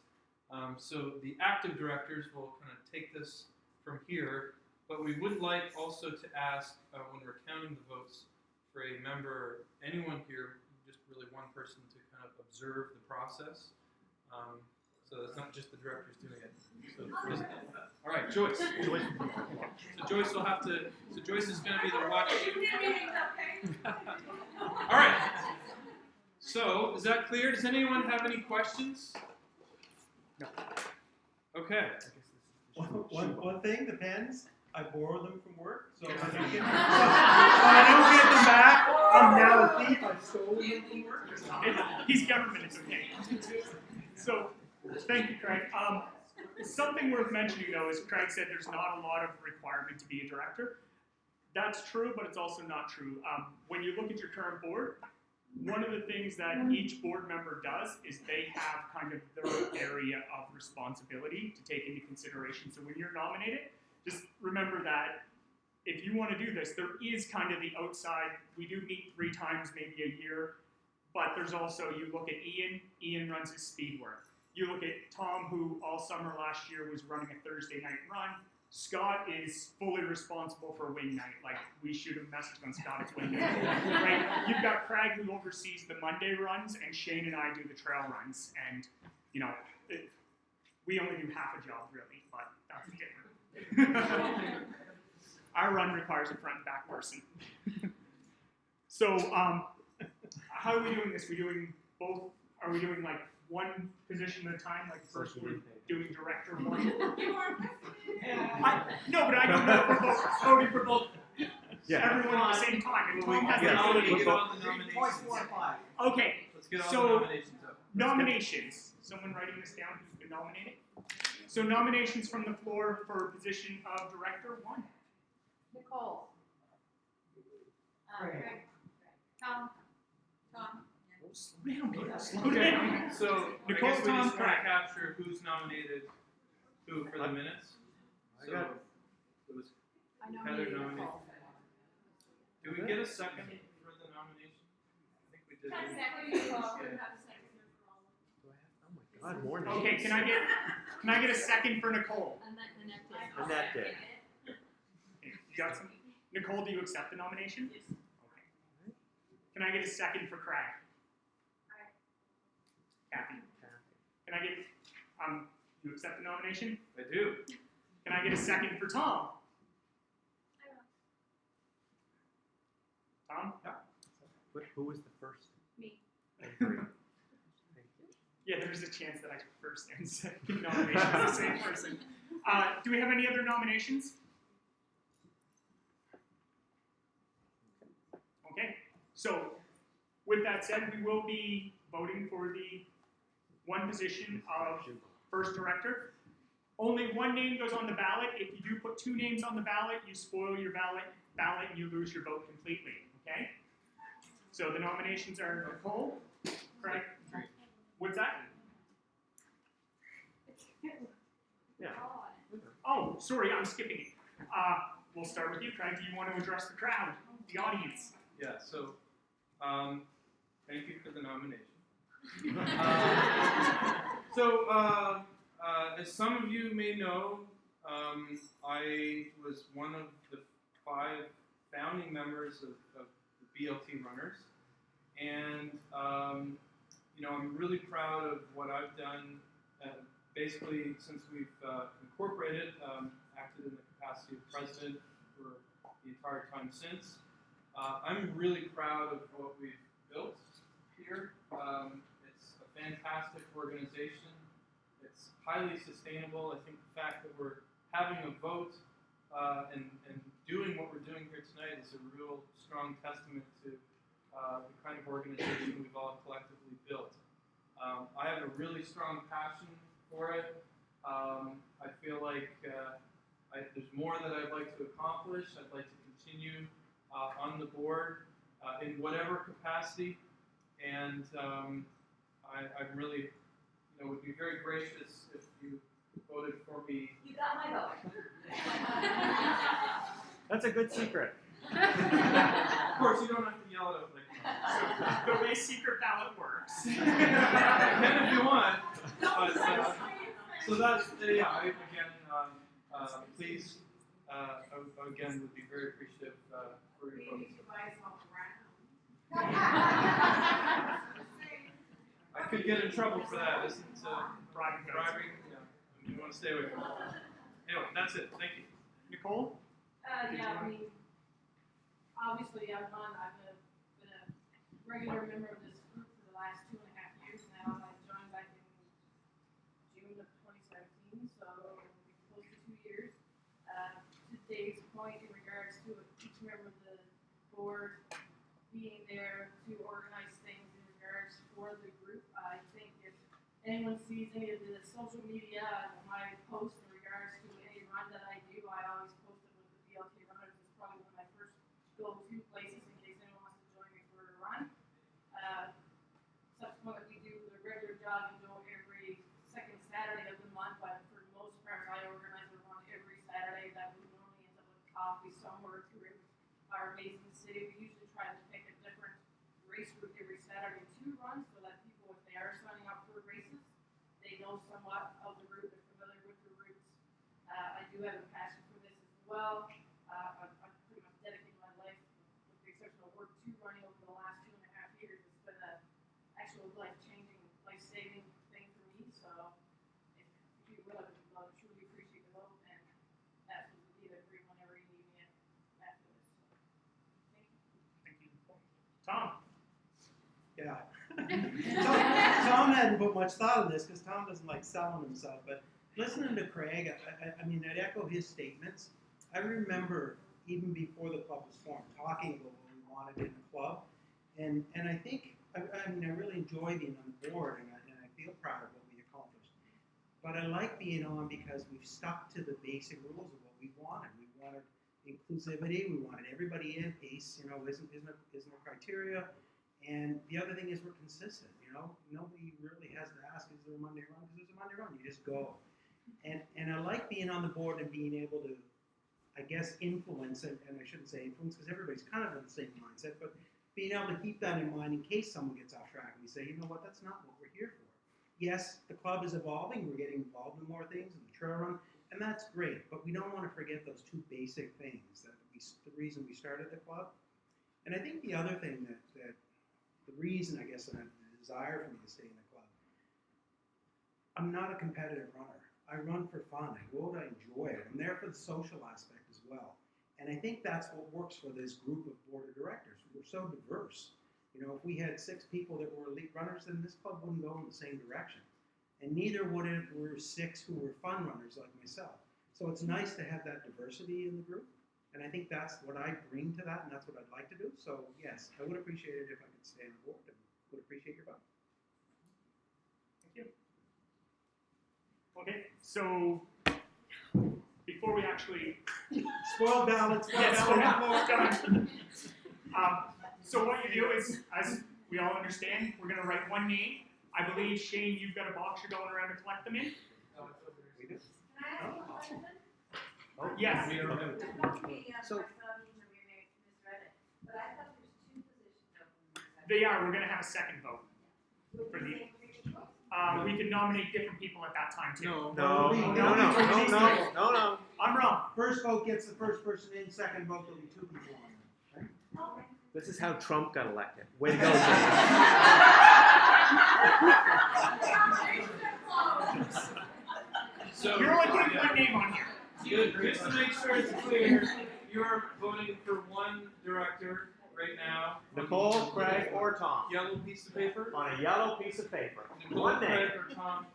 So the active directors will kind of take this from here, but we would like also to ask, when we're counting the votes, for a member or anyone here, just really 1 person, to kind of observe the process. So it's not just the directors doing it. So all right, Joyce. So Joyce will have to. So Joyce is going to be the watch. All right. So is that clear? Does anyone have any questions? No. Okay. One thing, the pens, I borrow them from work, so I don't get them back. I'm now a thief. I stole them from work. He's government, it's okay. So, thank you, Craig. Something worth mentioning, though, is Craig said there's not a lot of requirement to be a director. That's true, but it's also not true. When you look at your current board, one of the things that each board member does is they have kind of their area of responsibility to take into consideration. So when you're nominated, just remember that if you want to do this, there is kind of the outside. We do meet 3 times, maybe a year, but there's also, you look at Ian runs his speed work. You look at Tom, who all summer last year was running a Thursday night run. Scott is fully responsible for wing night. Like, we shoot a message on Scott, it's wing night. Right? You've got Craig, who oversees the Monday runs, and Shane and I do the trail runs. And, we only do half a job, really, but that's different. Our run requires a front and back person. So, how are we doing this? We doing both? Are we doing like 1 position at a time? Like first we're doing director 1. No, but I don't know if we're both voting for both. Yeah. Everyone at the same time. And Tom has the Yeah, ability let's to get all the nominations. Okay. Let's get all So, the nominations up. Nominations. Someone writing this down who's been nominated? So nominations from the floor for position of director 1. Nicole. Greg. Tom. Slow down, people. Slow down. So Nicole, I guess we Tom, just want Craig. to capture who's nominated who for the minutes. I So got it was I know Heather you, nominated. Nicole. Do we get a second for the nomination? I think we did. Oh my God, more names. Okay, can I get a second for Nicole? Annette did. You got some? Nicole, do you accept the nomination? Yes. Okay. Can I get a second for Craig? Kathy. Can Can I get, you accept the nomination? I do. Can I get a second for Tom? Tom? Who was the first? Me. Yeah, there's a chance that I first and second nomination is the same person. Do we have any other nominations? Okay, so with that said, we will be voting for the one position of first director. Only one name goes on the ballot. If you do put two names on the ballot, you spoil your ballot and you lose your vote completely, okay? So the nominations are Nicole, Craig, what's that? Yeah. Oh, sorry, I'm skipping it. We'll start with you, Craig. Do you want to address the crowd, the audience? Yeah, so thank you for the nomination. As some of you may know, I was one of the 5 founding members of the BLT Runners, and I'm really proud of what I've done. Basically, since we've incorporated, acted in the capacity of president for the entire time since. I'm really proud of what we've built here. It's a fantastic organization. It's highly sustainable. I think the fact that we're having a vote and doing what we're doing here tonight is a real strong testament to the kind of organization we've all collectively built. I have a really strong passion for it. I feel like there's more that I'd like to accomplish. I'd like to continue on the board in whatever capacity, and I really, would be very gracious if you voted for me. You got my vote. That's a good secret. Of course, you don't have to yell it out like that. So the way secret ballot works. You can if you want. But, so that's, please, again, would be very appreciative for your votes. I could get in trouble for that, isn't Bribing. driving? Yeah, you want to stay away from that. Anyway, that's it. Thank you. Nicole? Yeah, I mean, obviously I've been a regular member of this group for the last 2.5 years now. I joined back in June of 2017, so it'll be close to 2 years. To Dave's point in regards to each member of the board being there to organize things in regards for the group, I think if anyone sees any of the social media and my posts in regards to any run that I do, I always post it with the BLT Runners. It's probably one of my first go-to places in case anyone wants to join me for a run. Subsequently, we do the regular jogging go every second Saturday of the month, but for the most part, I organize a run every Saturday that we normally end up with coffee somewhere through our amazing city. We usually try to pick a different race route every Saturday to run so that people, if they are signing up for races, they know somewhat of the route, they're familiar with the routes. I do have a passion for this as well. I've pretty much dedicated my life, with the exception of work, to running over the last 2.5 years. It's been an actual life-changing, life-saving thing for me. So if you will, I would truly appreciate the vote, and that would be the great whenever you need me after this. So, thank you. Thank you. Tom? Yeah. Tom hadn't put much thought in this because Tom doesn't like selling himself. But listening to Craig, I mean, I'd echo his statements. I remember even before the club was formed, talking about what we wanted in the club, and I think I really enjoy being on the board, and I feel proud of what we accomplished. But I like being on because we've stuck to the basic rules of what we wanted. We wanted inclusivity. We wanted everybody in. Pace, isn't a criteria. And the other thing is we're consistent, Nobody really has to ask, is there a Monday run? Because there's a Monday run, you just go. And I like being on the board and being able to, I guess, influence, and I shouldn't say influence because everybody's kind of in the same mindset, but being able to keep that in mind in case someone gets off track and we say, you know what, that's not what we're here for. Yes, the club is evolving, we're getting involved in more things, in the trail run, and that's great, but we don't want to forget those 2 basic things, the reason we started the club. And I think the other thing that the reason, I guess, and the desire for me to stay in the club, I'm not a competitive runner. I run for fun. I go out, I enjoy it. I'm there for the social aspect as well. And I think that's what works for this group of board of directors. We're so diverse. You know, if we had 6 people that were elite runners, then this club wouldn't go in the same direction. And neither would if we were 6 who were fun runners like myself. So it's nice to have that diversity in the group. And I think that's what I bring to that, and that's what I'd like to do. So yes, I would appreciate it if I could stay on board, and would appreciate your vote. Thank you. Okay, so before we actually Spoiled ballots. done. So what you do is, as we all understand, we're going to write one name. I believe, Shane, you've got a box you're going around to collect them in? We do. Can I ask you a question? Yes. It must be, So- I saw these and we misread it, but I thought there's 2 positions open. They are. We're going to have a second vote. Would for the the- same 3 people? We can nominate different people at that time, too. No. I'm wrong. First vote gets the first person in, second vote there'll be 2 people on there. Right? Okay. This is how Trump got elected. Way to go, James. So You're only putting one name on here. just to make sure it's clear, you're voting for one director right now. Nicole, Craig, or Tom. Yellow piece of paper. On a yellow piece of paper. Nicole, One name. Craig, or Tom.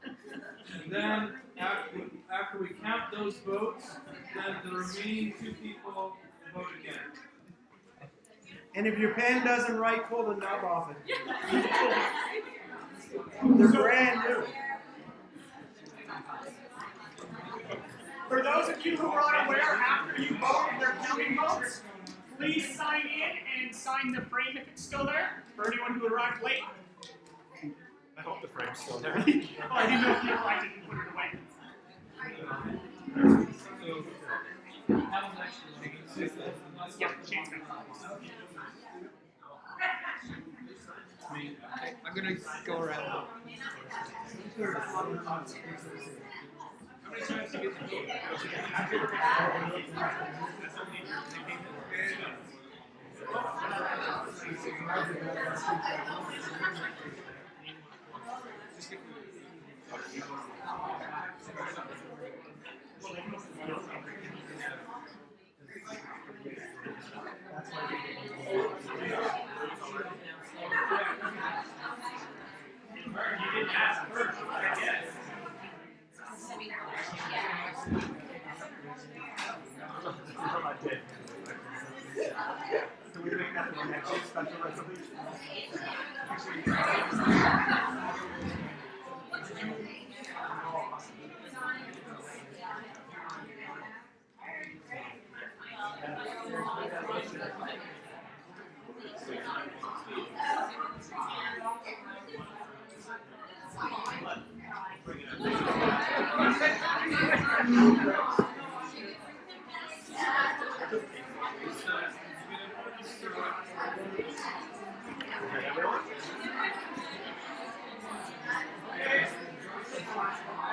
And then after we count those votes, then the remaining 2 people vote again. And if your pen doesn't write, pull the nub off it. They're brand new. For those of you who are unaware, after you vote and they're counting votes, please sign in and sign the frame if it's still there. For anyone who arrived late. I hope the frame's still there. Oh, I didn't know if you arrived and put it away. Yeah, change that. I'm gonna go around. How many times do you get to vote? You didn't ask first, I guess. I did. Do we make that the next special resolution?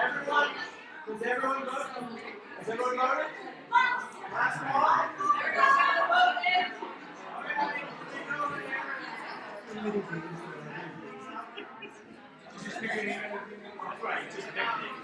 Everyone, does everyone vote? Has everyone voted? Last call? Just pick your name. That's right, just pick your name.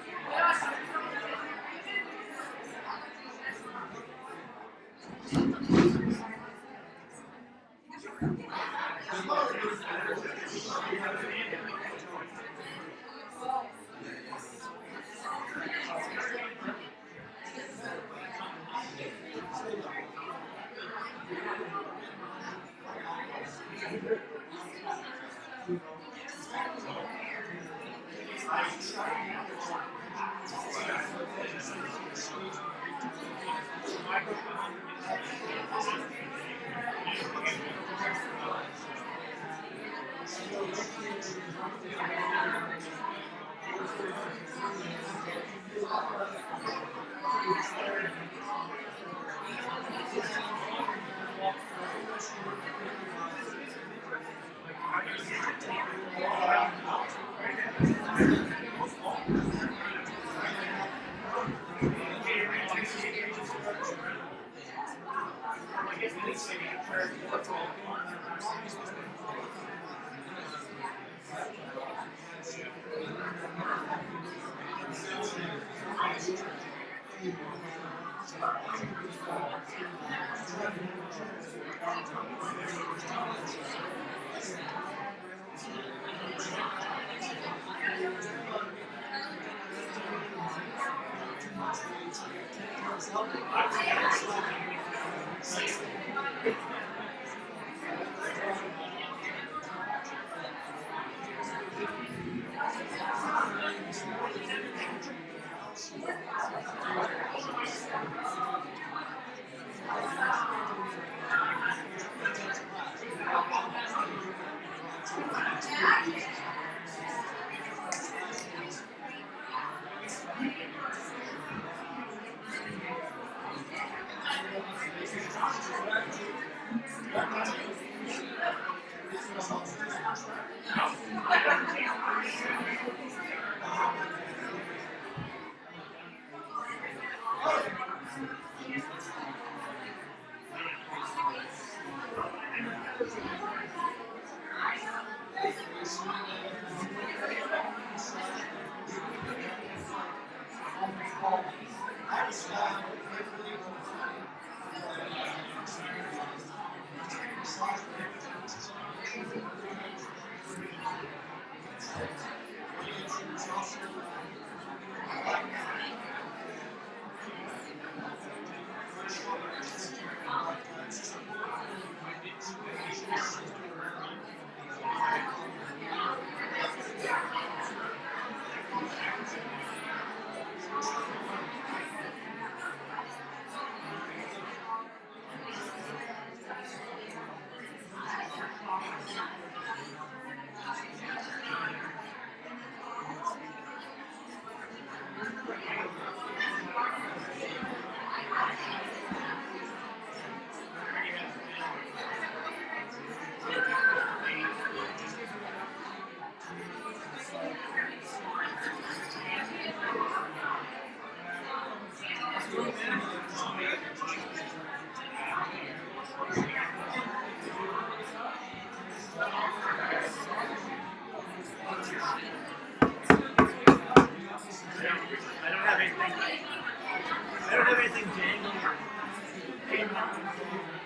I don't have anything jangling.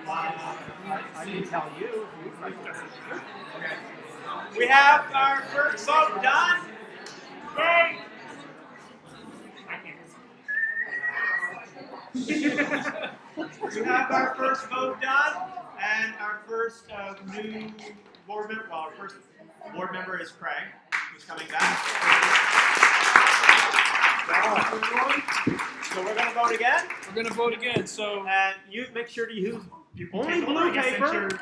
I can tell you if you'd like to. We have our first vote done. Yay! We have our first vote done, and our first new board member, well, our first board member is Craig, who's coming back. So we're going to vote again. We're going to vote again. So And you make sure to use only Take blue over, I guess, since paper. you're-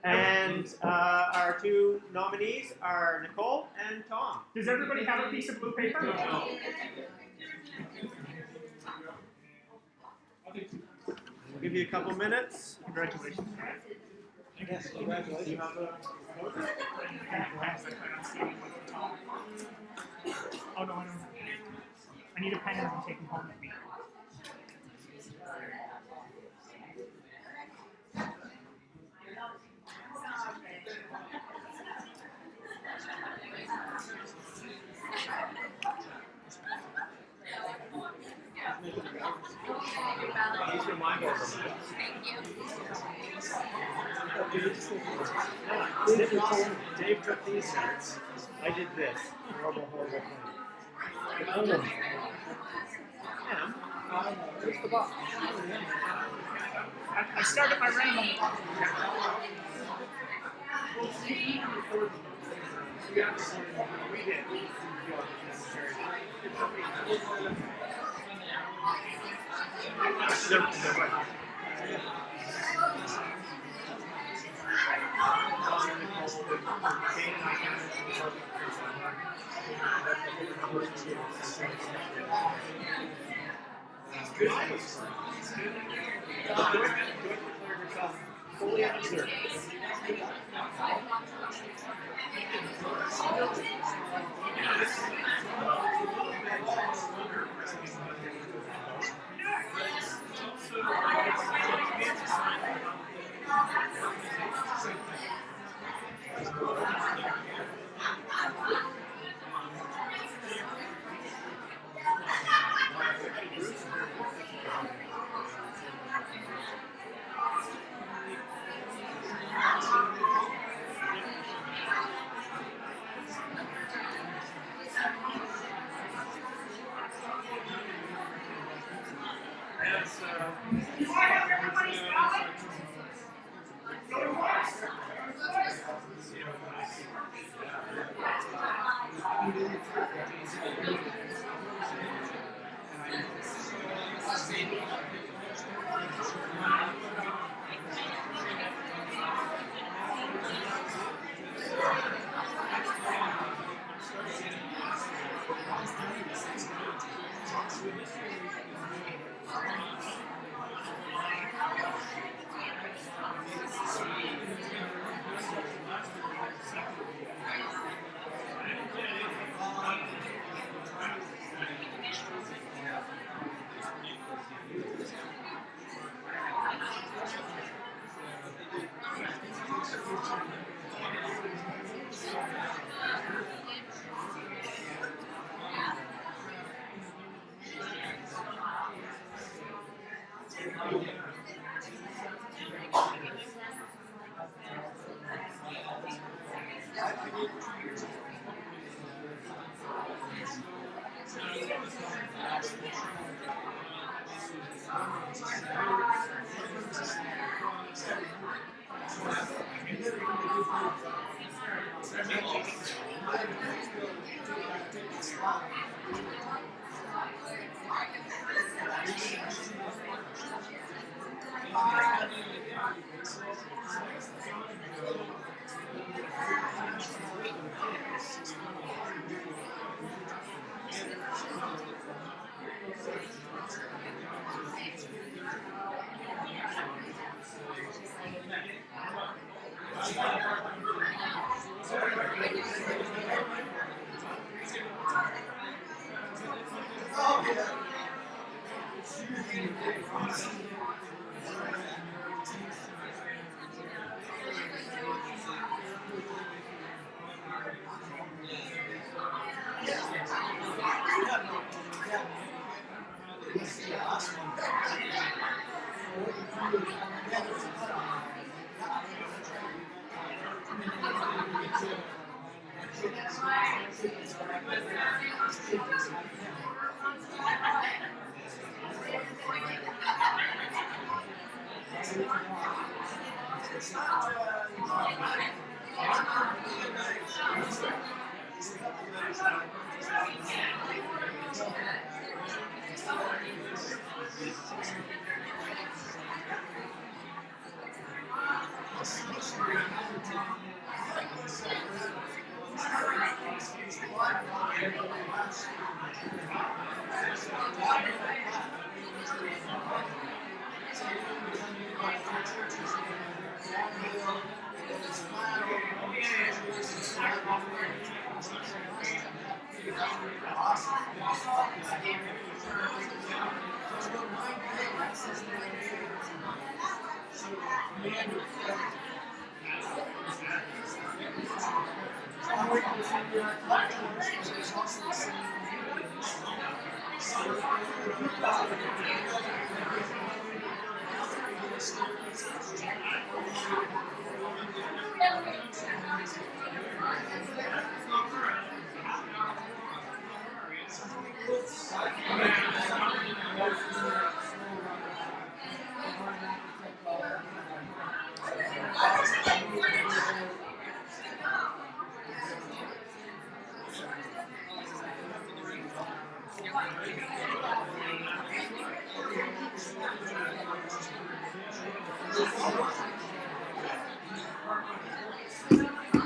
And our two nominees are Nicole and Tom. Does everybody have a piece of blue paper? We'll give you a couple minutes. Congratulations. Yes, congratulations. Oh no, I don't. I need a pen and I'm taking home with me. These are my votes. Dave took these notes. I did this. Horrible, horrible thing. Where's the box? I started my round on the bottom. We did. They're right. Fully undeserved.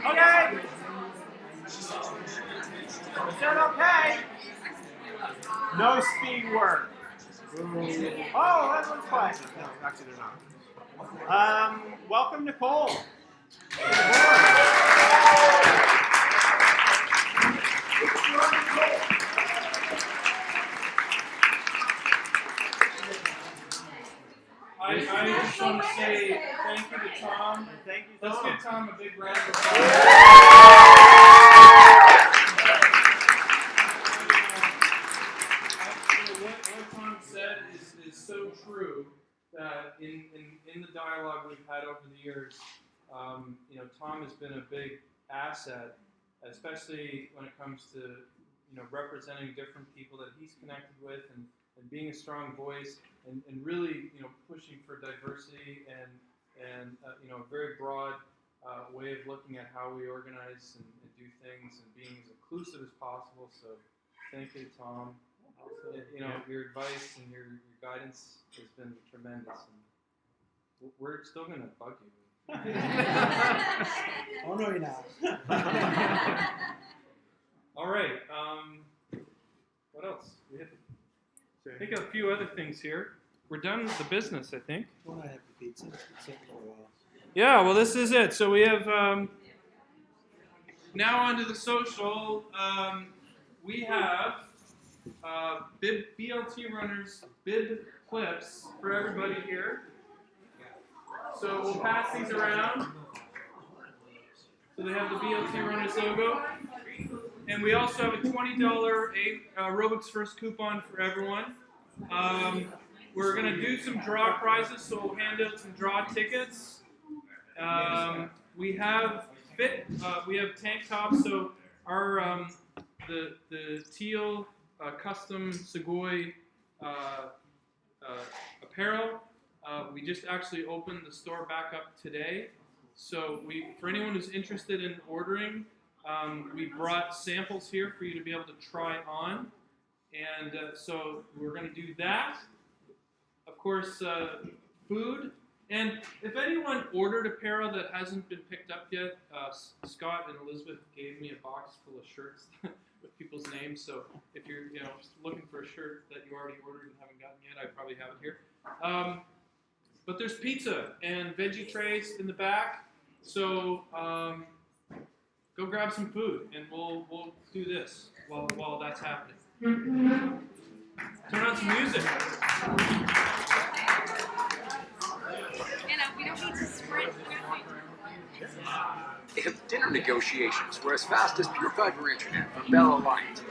Okay. Is that okay? No speed work. Oh, that looks fine. No, actually they're not. Welcome, Nicole. I just want to say thank you to Tom. Thank you. Let's Tom. give Tom a big round of applause. What Tom said is so true that in the dialogue we've had over the years, Tom has been a big asset, especially when it comes to representing different people that he's connected with and being a strong voice and really pushing for diversity and a very broad way of looking at how we organize and do things and being as inclusive as possible. So thank you, Tom. Also, your advice and your guidance has been tremendous. And we're still going to bug you. Oh no, you're not. All right. What else? We have, I think, a few other things here. We're done with the business, I think. Why not have the pizza? It's been sitting for a while. Yeah, well, this is it. So we have now onto the social. We have bib BLT runners bib clips for everybody here. So we'll pass these around. So they have the BLT runners logo, and we also have a $20 aerobics first coupon for everyone. We're gonna do some draw prizes, so we'll hand out some draw tickets. We have we have tank tops. So our the teal custom Segoy apparel. We just actually opened the store back up today. So for anyone who's interested in ordering, we brought samples here for you to be able to try on. And so we're going to do that. Of course, food. And if anyone ordered apparel that hasn't been picked up yet, Scott and Elizabeth gave me a box full of shirts with people's names. So if you're looking for a shirt that you already ordered and haven't gotten yet, I probably have it here. But there's pizza and veggie trays in the back. So go grab some food, and we'll do this while that's happening. Turn on some music. We don't need to sprint. If dinner negotiations were as fast as pure fiber internet from Bell Alliant,